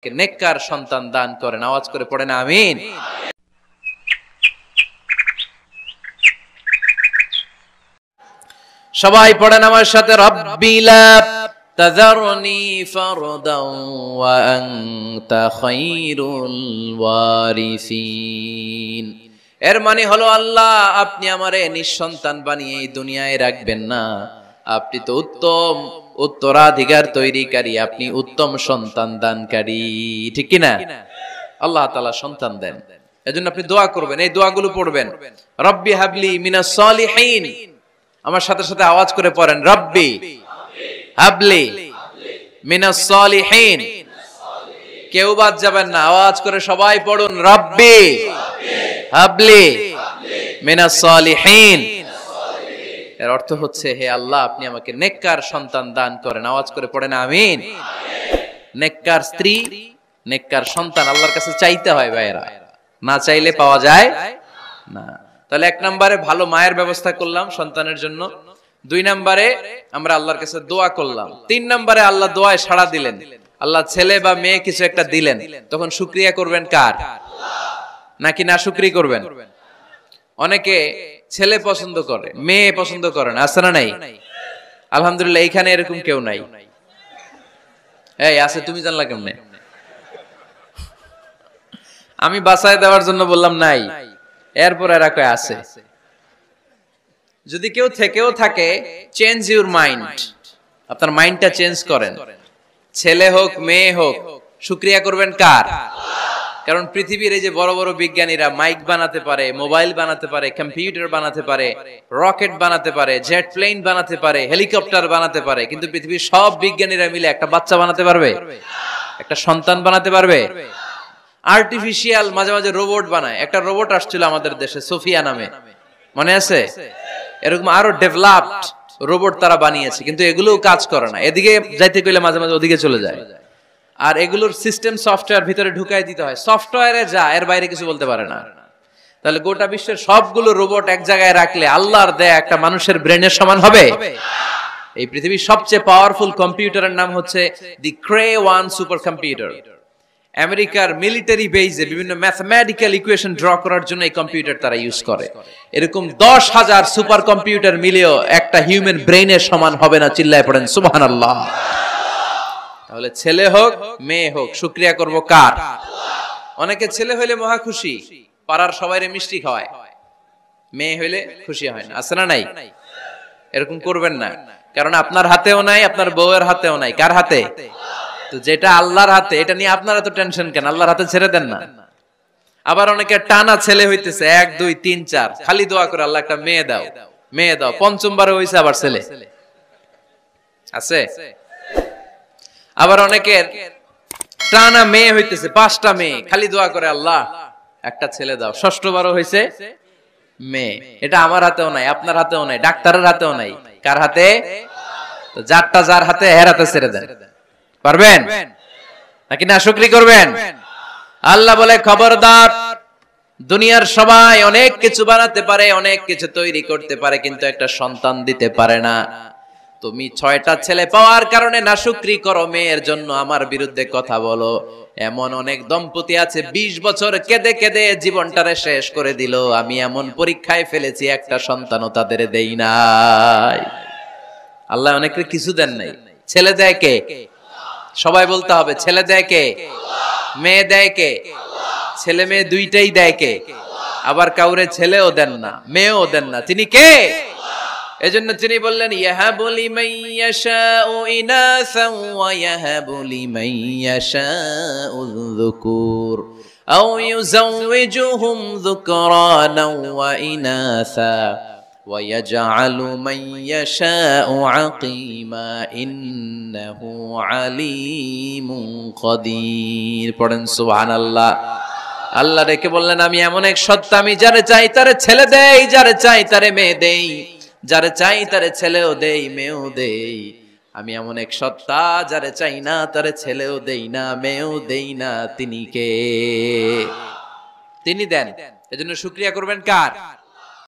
নেককার সন্তান দান করেন। আওয়াজ করে পড়েন আমিন। সবাই পড়েন আমার সাথে, রব্বি লা তাযারনি ফারদান ওয়া আনতা খায়রুল ওয়ারিসিন। এর মানে হলো, আল্লাহ আপনি আমারে নিঃসন্তান বানিয়ে এই দুনিয়ায় রাখবেন না, আপনি তো উত্তম উত্তরাধিকার তৈরিকারী, আপনি উত্তম সন্তান দানকারী, ঠিক কি না? আল্লাহ তাআলা সন্তান দেন, এজন্য আপনি দোয়া করবেন, এই দোয়াগুলো পড়বেন। রব্বি হাবলি মিনাস সালিহিন, আমার সাথে সাথে আওয়াজ করে পড়েন, রব্বি হাবলি মিনাস সালিহিন। কেউ বাদ যাবেন না, আওয়াজ করে সবাই পড়ুন, রব্বি হাবলি মিনাস সালিহিন। এর অর্থ হচ্ছে, হে আল্লাহ আপনি আমাকে নেককার সন্তান দান করেন। আওয়াজ করে পড়েন আমিন। নেককার স্ত্রী, নেককার সন্তান আল্লাহর কাছে চাইতে হয় ভাইয়েরা, না চাইলে পাওয়া যায় না। তাহলে এক নম্বরে ভালো মায়ের ব্যবস্থা করলাম সন্তানের জন্য, দুই নম্বরে আমরা আল্লাহর কাছে দোয়া করলাম, তিন নম্বরে আল্লাহ দোয়ায় সাড়া দিলেন, আল্লাহ ছেলে বা মেয়ে কিছু একটা দিলেন, তখন শুকরিয়া করবেন কার? নাকি না শুকরি করবেন? অনেকে ছেলে পছন্দ করে, মেয়ে পছন্দ করেন, আছে না নাই? আলহামদুলিল্লাহ এইখানে এরকম কেউ নাই। এই আছে, তুমি জানলা কেমনে? আমি বাঁচায় দেওয়ার জন্য বললাম নাই, এরপর এরা কয় আছে। যদি কেউ থেকেও থাকে, চেঞ্জ ইউর মাইন্ড, আপনার মাইন্ডটা চেঞ্জ করেন। ছেলে হোক মেয়ে হোক, শুকরিয়া করবেন কার? কারণ পৃথিবীর এই যে বড় বড় বিজ্ঞানীরা মাইক বানাতে পারে, মোবাইল বানাতে পারে, কম্পিউটার বানাতে পারে, রকেট বানাতে পারে, জেট প্লেন বানাতে পারে, হেলিকপ্টার বানাতে পারে, কিন্তু পৃথিবীর সব বিজ্ঞানীরা মিলে একটা বাচ্চা বানাতে পারবে? একটা সন্তান বানাতে পারবে? আর্টিফিশিয়াল মাঝে মাঝে রোবট বানায়। একটা রোবট আসছিল আমাদের দেশে, সোফিয়া নামে, মনে আছে? এরকম আরো ডেভেলপড রোবট তারা বানিয়েছে, কিন্তু এগুলোও কাজ করে না। এদিকে যাইতে কইলে মাঝে মাঝে ওদিকে চলে যায়। আর এগুলোর সিস্টেম সফটওয়্যার ভিতরে ঢুকাই দিতে হয়, সফটওয়্যারে যা, এর বাইরে কিছু বলতে পারে না। তাহলে গোটা বিশ্বের সবগুলো রোবট এক জায়গায় রাখলে আল্লাহর দেয়া একটা মানুষের ব্রেনের সমান হবে? এই পৃথিবীর সবচেয়ে পাওয়ারফুল কম্পিউটারের নাম হচ্ছে দি ক্রে-1 সুপার কম্পিউটার। আমেরিকার মিলিটারি বেজে বিভিন্ন ম্যাথমেটিক্যাল ইকুয়েশন ড্র করার জন্য এই কম্পিউটার তারা ইউজ করে। এরকম 10,000 সুপার কম্পিউটার মিলেও একটা হিউম্যান ব্রেইনের সমান হবে না। চিল্লায় পড়েন সুবহানাল্লাহ। তাহলে ছেলে হোক মেয়ে হোক, শুকরিয়া করব কার? অনেকে ছেলে হইলে মহা খুশি, পাড়ার সবাইরে মিষ্টি খাওয়ায়, মেয়ে হইলে খুশি হয় না, আছে না নাই? এরকম করবেন না, কারণ আপনার হাতেও নাই, আপনার বউয়ের হাতেও নাই। কার হাতে? তো যেটা আল্লাহর হাতে, এটা নিয়ে আপনারা তো টেনশন কেন? আল্লাহর হাতে ছেড়ে দেন না। আবার অনেকে টানা ছেলে হইতেছে, 1 2 3 4, খালি দোয়া করে আল্লাহ একটা মেয়ে দাও, মেয়ে দাও। পঞ্চমবারে হইছে আবার ছেলে, আছে? আবার অনেকের টানা মেয়ে হইতেছে, 5টা মেয়ে, খালি দোয়া করে আল্লাহ একটা ছেলে দাও। ষষ্ঠবারও হইছে মেয়ে। এটা আমার হাতেও নাই, আপনার হাতেও নাই, ডাক্তারের হাতেও নাই। কার হাতে? তো যারটা যার হাতে, এর হাতে ছেড়ে দেন। পারবেন নাকি না শুকরি করবেন? আল্লাহ বলে, খবরদার, দুনিয়ার সবাই অনেক কিছু বানাতে পারে, অনেক কিছু তৈরি করতে পারে, কিন্তু একটা সন্তান দিতে পারে না। তুমি 6টা ছেলে পাওয়ার কারণে না শুকরি করো, মেয়ের জন্য আমার বিরুদ্ধে কথা বলো। এমন অনেক দম্পতি আছে 20 বছর কেঁদে কেঁদে জীবনটারে শেষ করে দিল। আমি এমন পরীক্ষায় ফেলেছি, একটা সন্তানও তাদের দেই নাই। আল্লাহ অনেকের কিছু দেন নাই। ছেলে দেয় কে? সবাই বলতে হবে, ছেলে দেয় কে? মেয়ে দেয় কে? ছেলে মেয়ে দুইটাই দেয় কে? আবার কাউরে ছেলেও দেন না, মেয়েও দেন না, তিনি কে? এজন্য তিনি বললেন, ইয়াহাবু লিমান ইয়াশাউ ইনাসান ওয়া ইয়াহাবু লিমান ইয়াশাউ যুকুর আও ইউযাওয়িজুহুম যুকরানান ওয়া ইনাসা ওয়া ইয়াজআলু মান ইয়াশাউ আকিমা ইন্নাহু আলীমুন কাদির। পড়েন সুবহানাল্লাহ। আল্লাহ ডেকে বললেন, আমি এমন এক সত্তা, আমি যারে চাই তারে ছেলে দেই, যারে চাই তারে মেয়ে দেই, যারে চাই তারে ছেলেও দেই, মেয়েও দেই। আমি এমন এক সত্তা, যারে চাই না তারে ছেলেও দেই না, মেয়েও দেই না। তিনি কে? তিনি দেন। এজন্য শুকরিয়া করবেন কার?